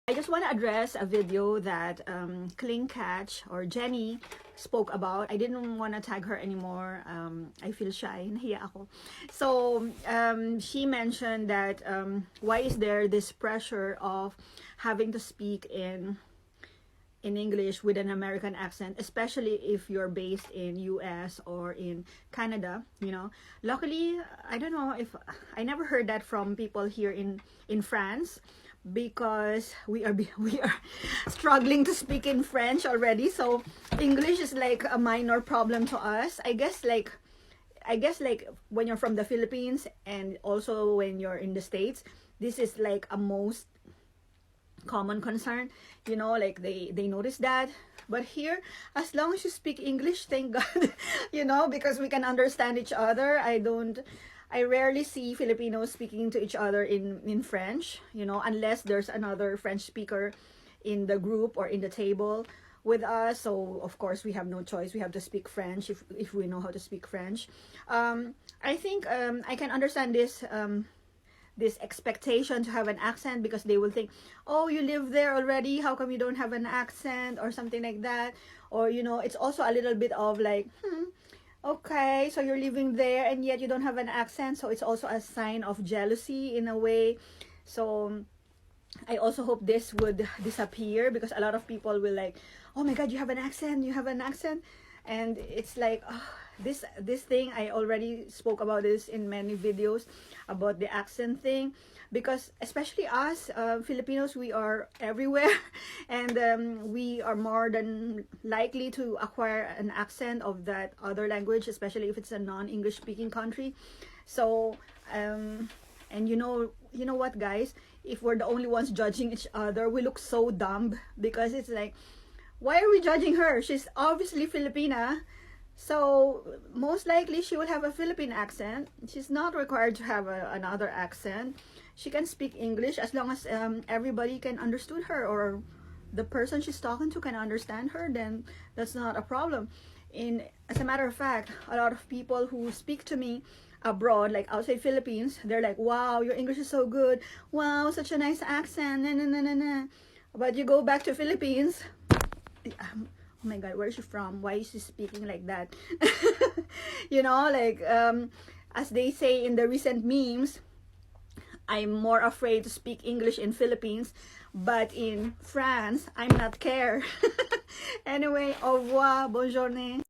I just want to address a video that Cling Catch or Jenny spoke about. I didn't want to tag her anymore. I feel shy. Nahiya ako. So she mentioned that why is there this pressure of having to speak in English with an American accent, especially if you're based in US or in Canada, you know. Luckily, I don't know if I never heard that from people here in France, because we are struggling to speak in French already. So English is like a minor problem to us. I guess like when you're from the Philippines and also when you're in the States, this is like a most common concern, you know, like they notice that. But here, as long as you speak English, thank God, you know, because we can understand each other. I rarely see Filipinos speaking to each other in French, you know, unless there's another French speaker in the group or in the table with us. So of course we have no choice, we have to speak French if we know how to speak French. I think I can understand this expectation to have an accent, because they will think, oh, you live there already, how come you don't have an accent, or something like that. Or, you know, it's also a little bit of like, okay, so you're living there and yet you don't have an accent, so it's also a sign of jealousy in a way. So I also hope this would disappear, because a lot of people will like, oh my God, you have an accent, you have an accent. And it's like, oh, this thing, I already spoke about this in many videos about the accent thing, because especially us Filipinos, we are everywhere and we are more than likely to acquire an accent of that other language, especially if it's a non-English speaking country. So and you know what, guys, if we're the only ones judging each other, we look so dumb, because it's like, why are we judging her? She's obviously Filipina, so most likely she will have a Philippine accent. She's not required to have another accent. She can speak English as long as everybody can understand her, or the person she's talking to can understand her, then that's not a problem. As a matter of fact, a lot of people who speak to me abroad, like outside Philippines, they're like, wow, your English is so good. Wow, such a nice accent. Nah, nah, nah, nah, nah. But you go back to Philippines, oh my God, where is she from? Why is she speaking like that? You know, like as they say in the recent memes, I'm more afraid to speak English in Philippines, but in France, I'm not care. Anyway, au revoir, bonne journée.